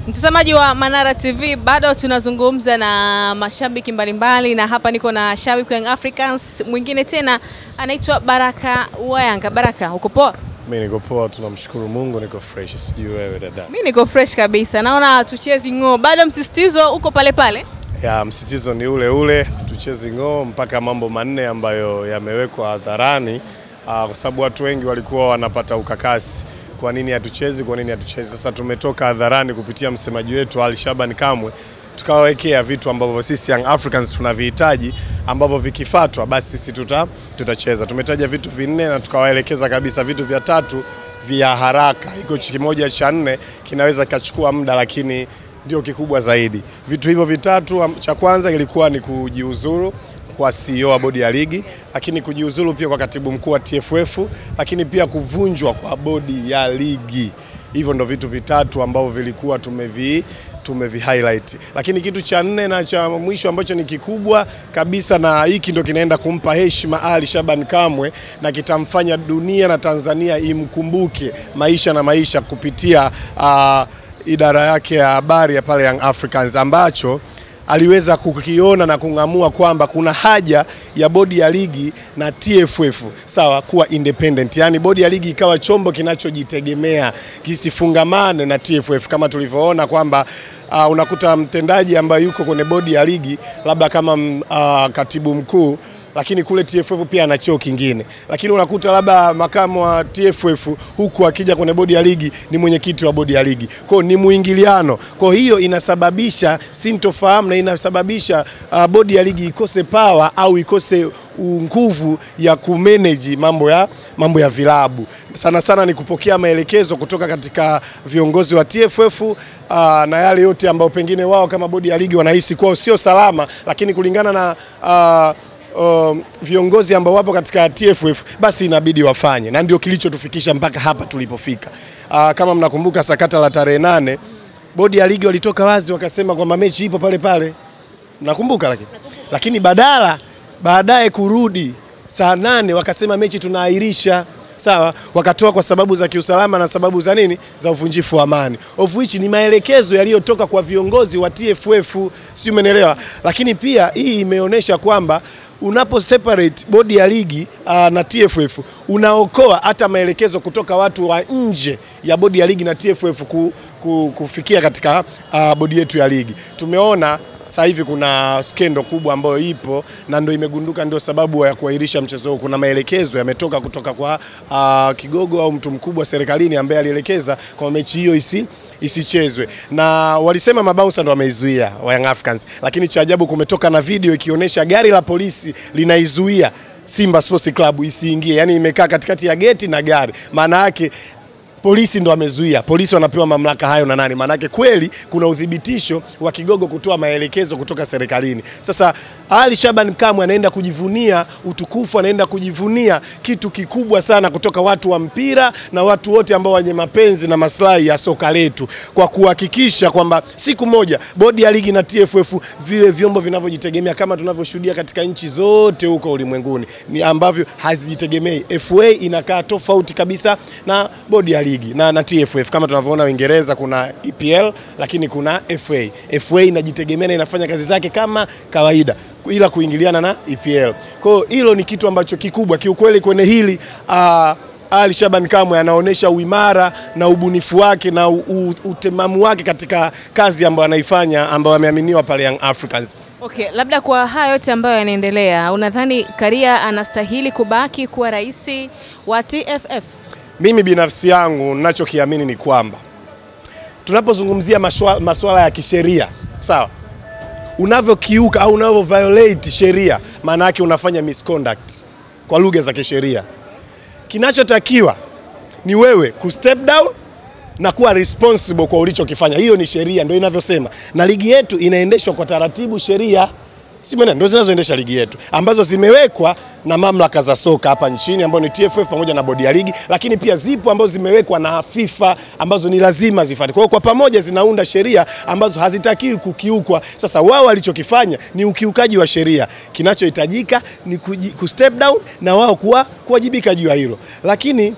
Mtazamaji wa Manara TV, bado tunazungumza na mashabiki mbalimbali na hapa niko na shabiki wa Young Africans mwingine tena anaitwa Baraka wa Yanga. Baraka, uko poa? Mimi niko poa, tunamshukuru Mungu, niko fresh. Sijui wewe dada? Mimi niko fresh kabisa. Naona tuchezi ng'oo. Bado msisitizo uko pale pale? Ya, msisitizo ni ule ule, tuchezi ng'oo mpaka mambo manne ambayo yamewekwa hadharani, kwa sababu watu wengi walikuwa wanapata ukakasi. Kwa nini hatuchezi? Kwa nini hatuchezi? Sasa tumetoka hadharani kupitia msemaji wetu Ali Shaban Kamwe, tukawawekea vitu ambavyo sisi Young Africans tunavihitaji, ambavyo vikifuatwa basi sisi tutacheza. Tumetaja vitu vinne na tukawaelekeza kabisa vitu vya tatu vya haraka. Iko kimoja cha nne kinaweza kachukua muda, lakini ndio kikubwa zaidi. Vitu hivyo vitatu, cha kwanza ilikuwa ni kujiuzuru kwa CEO wa bodi ya ligi, lakini kujiuzulu pia kwa katibu mkuu wa TFF, lakini pia kuvunjwa kwa bodi ya ligi. Hivyo ndo vitu vitatu ambavyo vilikuwa tumevi highlight. Lakini kitu cha nne na cha mwisho ambacho ni kikubwa kabisa, na hiki ndo kinaenda kumpa heshima Ali Shaban Kamwe na kitamfanya dunia na Tanzania imkumbuke maisha kupitia idara yake ya habari ya pale Young Africans, ambacho aliweza kukiona na kungamua kwamba kuna haja ya bodi ya ligi na TFF sawa kuwa independent. Yani bodi ya ligi ikawa chombo kinachojitegemea, kisifungamane na TFF, kama tulivyoona kwamba unakuta mtendaji ambaye yuko kwenye bodi ya ligi labda kama katibu mkuu, lakini kule TFF pia ana cheo kingine. Lakini unakuta labda makamu wa TFF huku akija kwenye bodi ya ligi ni mwenyekiti wa bodi ya ligi. Kwa ni muingiliano. Kwa hiyo inasababisha sintofahamu na inasababisha bodi ya ligi ikose power au ikose nguvu ya kumanage mambo ya vilabu. Sana ni kupokea maelekezo kutoka katika viongozi wa TFF na yale yote ambao pengine wao kama bodi ya ligi wanahisi kwao sio salama, lakini kulingana na viongozi ambao wapo katika TFF basi inabidi wafanye, na ndio kilichotufikisha mpaka hapa tulipofika. Kama mnakumbuka sakata la tarehe 8, bodi ya ligi walitoka wazi wakasema kwamba mechi ipo pale pale. Mnakumbuka? Lakini baadaye kurudi saa 8 wakasema mechi tunaahirisha. Sawa, wakatoa kwa sababu za kiusalama na sababu za nini? Za uvunjifu wa amani. Of which ni maelekezo yaliyotoka kwa viongozi wa TFF, si umeelewa? Lakini pia hii imeonyesha kwamba unapo separate bodi ya ligi na TFF unaokoa hata maelekezo kutoka watu wa nje ya bodi ya ligi na TFF kufikia katika bodi yetu ya ligi. Tumeona sasa hivi kuna skendo kubwa ambayo ipo na ndio imegunduka ndio sababu ya kuahirisha mchezo huu. Kuna maelekezo yametoka kutoka kwa kigogo au mtu mkubwa serikalini ambaye alielekeza kwa mechi hiyo isichezwe, na walisema mabouncer ndio wameizuia wa Young Africans. Lakini cha ajabu kumetoka na video ikionyesha gari la polisi linaizuia Simba Sports Club isiingie, yani imekaa katikati ya geti na gari. Maana yake polisi ndo wamezuia. Polisi wanapewa mamlaka hayo na nani? Maana yake kweli kuna udhibitisho wa kigogo kutoa maelekezo kutoka serikalini. Sasa Ali Shaban Kamwe anaenda kujivunia utukufu, anaenda kujivunia kitu kikubwa sana kutoka watu wa mpira na watu wote ambao wenye mapenzi na maslahi ya soka letu, kwa kuhakikisha kwamba siku moja bodi ya ligi na TFF viwe vyombo vinavyojitegemea kama tunavyoshuhudia katika nchi zote huko ulimwenguni, ni ambavyo hazijitegemei. FA inakaa tofauti kabisa na bodi ya ligi na TFF. Kama tunavyoona Uingereza kuna EPL, lakini kuna FA. FA inajitegemea na inafanya kazi zake kama kawaida ila kuingiliana na EPL. Kwa hiyo hilo ni kitu ambacho kikubwa kiukweli kwenye hili. Ali Shaban Kamwe anaonesha uimara na ubunifu wake na utemamu wake katika kazi ambayo anaifanya, ambayo ameaminiwa pale Young Africans. Okay, labda kwa haya yote ambayo yanaendelea, unadhani Karia anastahili kubaki kuwa rais wa TFF? Mimi binafsi yangu ninachokiamini ni kwamba tunapozungumzia masuala ya kisheria, sawa, unavyokiuka au unavyo violate sheria, maana yake unafanya misconduct kwa lugha za kisheria. Kinachotakiwa ni wewe ku step down na kuwa responsible kwa ulichokifanya. Hiyo ni sheria ndio inavyosema, na ligi yetu inaendeshwa kwa taratibu sheria. Simena ndio zinazoendesha ligi yetu ambazo zimewekwa na mamlaka za soka hapa nchini ambao ni TFF pamoja na bodi ya ligi, lakini pia zipo ambazo zimewekwa na FIFA ambazo ni lazima zifuate. Kwa hiyo kwa pamoja zinaunda sheria ambazo hazitakiwi kukiukwa. Sasa wao walichokifanya ni ukiukaji wa sheria. Kinachohitajika ni ku step down na wao kuwajibika juu ya hilo. Lakini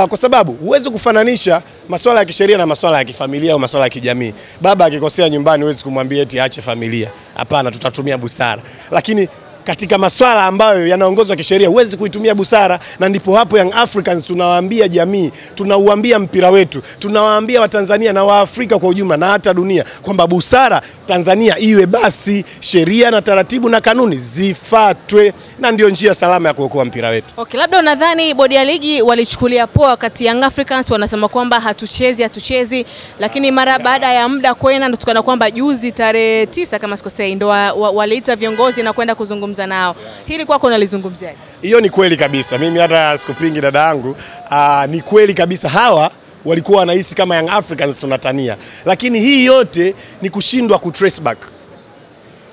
kwa sababu huwezi kufananisha masuala ya kisheria na masuala ya kifamilia au masuala ya kijamii. Baba akikosea nyumbani huwezi kumwambia eti aache familia. Hapana, tutatumia busara. Lakini katika masuala ambayo yanaongozwa kisheria huwezi kuitumia busara, na ndipo hapo Young Africans tunawaambia jamii, tunauambia mpira wetu, tunawaambia Watanzania na Waafrika kwa ujumla na hata dunia kwamba busara Tanzania iwe basi, sheria na taratibu na kanuni zifuatwe, na ndio njia salama ya kuokoa mpira wetu. Okay, labda unadhani bodi ya ligi walichukulia poa wakati Young Africans wanasema kwamba hatuchezi, lakini mara baada ya muda kwenda ndo tukana kwamba juzi tarehe 9 kama sikosei ndo waliita viongozi na kwenda kuzungumza nao. Hili kwako unalizungumziaje? Hiyo ni kweli kabisa. Mimi hata sikupingi dada yangu. Ni kweli kabisa, hawa walikuwa wanahisi kama Young Africans tunatania. Lakini hii yote ni kushindwa kutrace back.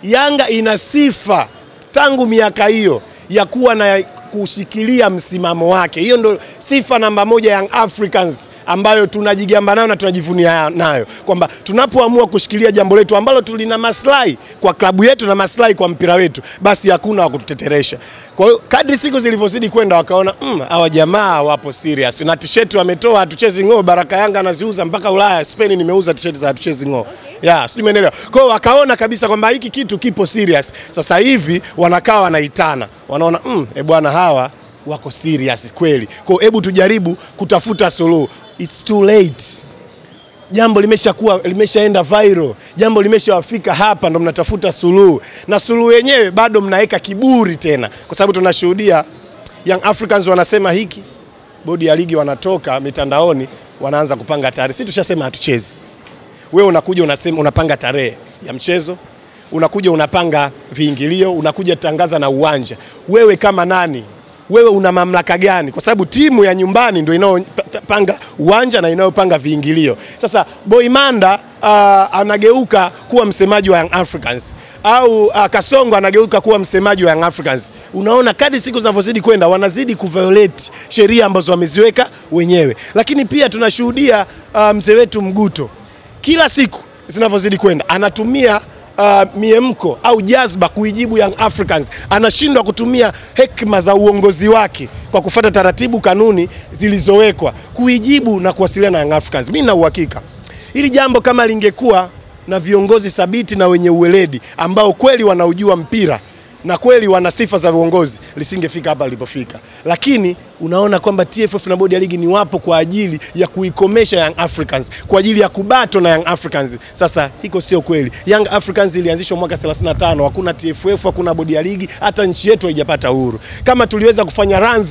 Yanga ina sifa tangu miaka hiyo ya kuwa na kushikilia msimamo wake. Hiyo ndo sifa namba moja Young Africans ambayo tunajigamba nayo na tunajivunia nayo, kwamba tunapoamua kushikilia jambo letu ambalo tulina maslahi kwa klabu yetu na maslahi kwa mpira wetu, basi hakuna wa kututeteresha. Kwa hiyo kadri siku zilivyozidi kwenda wakaona hawa jamaa wapo serious. Na t-shirt wametoa hatuchezi ng'oo, Baraka Yanga anaziuza mpaka Ulaya. Spain nimeuza t-shirt za hatuchezi ng'oo. Sijui umeelewa. Kwa hiyo wakaona kabisa kwamba hiki kitu kipo serious. Sasa hivi wanakaa wanaitana. Wanaona bwana hawa wako serious kweli. Kwa hiyo hebu tujaribu kutafuta suluhu. It's too late. Jambo limeshaenda viral. Jambo limeshawafika hapa, ndo mnatafuta suluhu. Na suluhu yenyewe bado mnaweka kiburi tena. Kwa sababu tunashuhudia Young Africans wanasema hiki, bodi ya ligi wanatoka mitandaoni wanaanza kupanga tarehe. Sisi tushasema hatuchezi. Wewe unakuja unasema unapanga tarehe ya mchezo, unakuja unapanga viingilio, unakuja tangaza na uwanja. Wewe kama nani? Wewe una mamlaka gani? Kwa sababu timu ya nyumbani ndio inayopanga uwanja na inayopanga viingilio. Sasa Boimanda anageuka kuwa msemaji wa Young Africans, au Kasongo anageuka kuwa msemaji wa Young Africans. Unaona kadri siku zinavyozidi kwenda wanazidi kuviolate sheria ambazo wameziweka wenyewe. Lakini pia tunashuhudia mzee wetu Mguto kila siku zinavyozidi kwenda anatumia miemko au jazba kuijibu Young Africans. Anashindwa kutumia hekima za uongozi wake kwa kufuata taratibu, kanuni zilizowekwa kuijibu na kuwasiliana na Young Africans. Mimi na uhakika hili jambo kama lingekuwa na viongozi thabiti na wenye uweledi ambao kweli wanaujua mpira na kweli wana sifa za uongozi, lisingefika hapa lilipofika. Lakini unaona kwamba TFF na bodi ya ligi ni wapo kwa ajili ya kuikomesha Young Africans, kwa ajili ya kubato na Young Africans. Sasa hiko sio kweli. Young Africans ilianzishwa mwaka 35, hakuna TFF, hakuna bodi ya ligi, hata nchi yetu haijapata uhuru. Kama tuliweza kufanya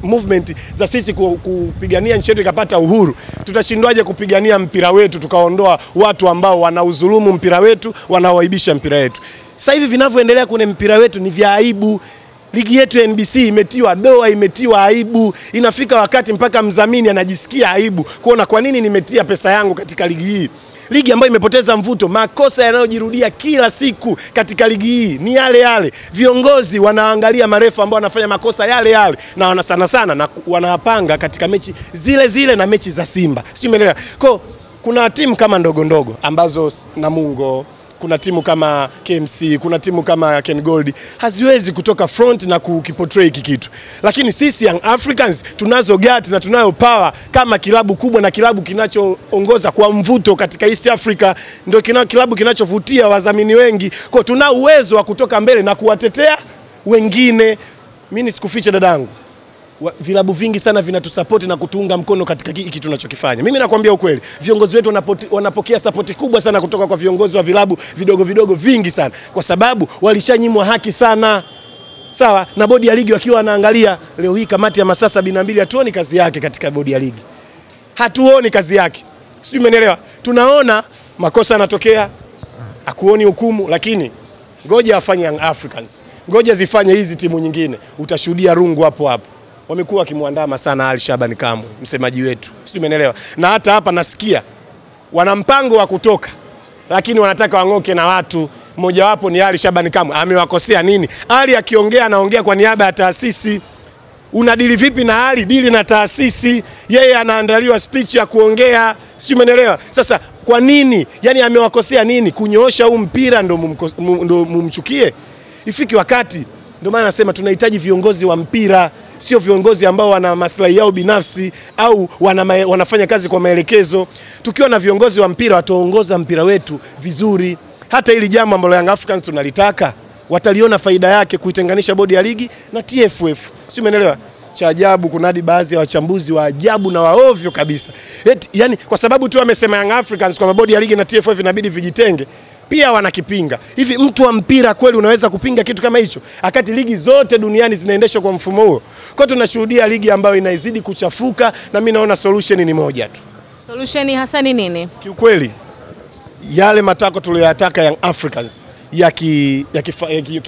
movement za sisi kupigania nchi yetu ikapata uhuru, tutashindwaje kupigania mpira wetu tukaondoa watu ambao wanaudhulumu mpira wetu, wanaoaibisha mpira wetu? Sasa hivi vinavyoendelea kwenye mpira wetu ni vya aibu. Ligi yetu ya NBC imetiwa doa, imetiwa aibu. Inafika wakati mpaka mdhamini anajisikia aibu kuona kwa nini nimetia pesa yangu katika ligi hii. Ligi ambayo imepoteza mvuto, makosa yanayojirudia kila siku katika ligi hii ni yale yale. Viongozi wanaangalia marefu ambao wanafanya makosa yale yale na sana na wanapanga katika mechi zile zile na mechi za Simba. Sio, umeelewa? Kuna timu kama ndogo ambazo Namungo, kuna timu kama KMC, kuna timu kama Ken Gold, haziwezi kutoka front na kukiportray hiki kitu. Lakini sisi Young Africans tunazo gati na tunayo power kama kilabu kubwa na kilabu kinachoongoza kwa mvuto katika East Africa, ndio kilabu kinachovutia wadhamini wengi. Kwa tuna uwezo wa kutoka mbele na kuwatetea wengine. Mimi nisikufiche dadangu, vilabu vingi sana vinatusupport na kutuunga mkono katika hiki tunachokifanya. Mimi nakwambia ukweli, viongozi wetu wanapokea support kubwa sana kutoka kwa viongozi wa vilabu vidogo vingi sana, kwa sababu walishanyimwa haki sana. Sawa, na bodi ya ligi wakiwa wanaangalia leo hii kamati ya masaa 72 hatuoni kazi yake katika bodi ya ligi. Hatuoni kazi yake. Sijui umeelewa? Tunaona makosa yanatokea, hakuoni hukumu, lakini ngoja afanye Young Africans. Ngoja zifanye hizi timu nyingine, utashuhudia rungu hapo. Wamekuwa wakimwandama sana Ali Shaban Kamwe, msemaji wetu. Sijui umeelewa? Na hata hapa nasikia wana mpango wa kutoka, lakini wanataka wang'oke na watu. Mmoja wapo ni Ali Shaban Kamwe. Amewakosea nini? Ali akiongea anaongea kwa niaba ya taasisi. Unadili vipi na Ali? Dili na taasisi. Yeye anaandaliwa speech ya kuongea. Sijui umeelewa? Sasa kwa nini? Yaani amewakosea nini? Kunyoosha huu mpira ndo mumchukie? Ifiki wakati. Ndio maana nasema tunahitaji viongozi wa mpira. sio viongozi ambao wana maslahi yao binafsi au wanafanya kazi kwa maelekezo. Tukiwa na viongozi wa mpira wataongoza mpira wetu vizuri. Hata hili jambo ambalo Young Africans tunalitaka, wataliona faida yake kuitenganisha bodi ya ligi na TFF. Sio, umeelewa? Cha ajabu, kuna hadi baadhi ya wachambuzi wa ajabu na waovyo kabisa. Yani kwa sababu tu amesema Young Africans kwa bodi ya ligi na TFF inabidi vijitenge, pia wanakipinga. Hivi mtu wa mpira kweli unaweza kupinga kitu kama hicho? Akati ligi zote duniani zinaendeshwa kwa mfumo huo. Kwa tunashuhudia ligi ambayo inaizidi kuchafuka, na mimi naona solution ni moja tu. Solution hasa ni nini? Kiukweli yale matako tuliyoyataka Young Africans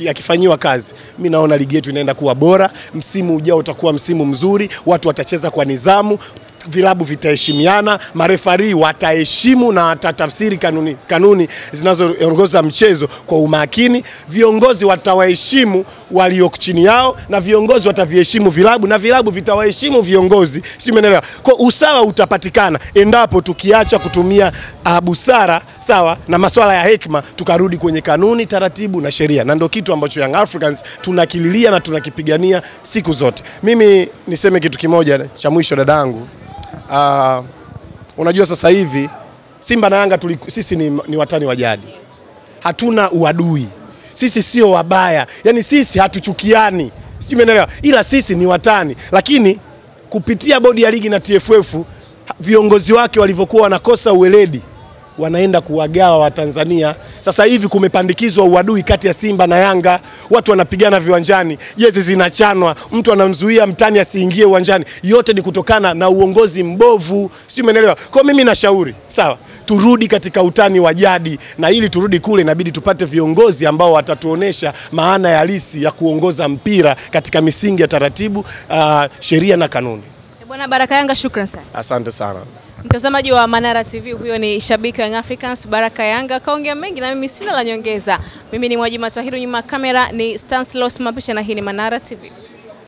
yakifanyiwa kazi, mimi naona ligi yetu inaenda kuwa bora. Msimu ujao utakuwa msimu mzuri, watu watacheza kwa nidhamu, vilabu vitaheshimiana, marefari wataheshimu na watatafsiri kanuni zinazoongoza mchezo kwa umakini, viongozi watawaheshimu walio chini yao, na viongozi wataviheshimu vilabu, na vilabu vitawaheshimu viongozi. Sio, umeelewa? Kwa usawa utapatikana endapo tukiacha kutumia busara, sawa, na masuala ya hekima, tukarudi kwenye kanuni, taratibu na sheria. Na ndio kitu ambacho Young Africans tunakililia na tunakipigania siku zote. Mimi niseme kitu kimoja cha mwisho, dadangu. Unajua sasa hivi Simba na Yanga sisi ni watani wa jadi. Hatuna uadui. Sisi sio wabaya. Yani sisi hatuchukiani. Sijui umeelewa? Ila sisi ni watani. Lakini kupitia bodi ya ligi na TFF, viongozi wake walivyokuwa wanakosa uweledi, wanaenda kuwagawa wa Tanzania. Sasa hivi kumepandikizwa uadui kati ya Simba na Yanga. Watu wanapigana viwanjani, jezi zinachanwa, mtu anamzuia mtani asiingie uwanjani. Yote ni kutokana na uongozi mbovu. Sio, umeelewa? Kwa mimi nashauri, sawa, turudi katika utani wa jadi, na ili turudi kule inabidi tupate viongozi ambao watatuonesha maana ya halisi ya kuongoza mpira katika misingi ya taratibu, sheria na kanuni. Bwana Baraka Yanga, shukrani sana. Asante sana. Mtazamaji wa Manara TV, huyo ni shabiki wa Young Africans Baraka Yanga, kaongea mengi na mimi sina la nyongeza. Mimi ni Mwajima Tahiru, nyuma kamera ni Stanislaus Mapicha, na hii ni Manara TV.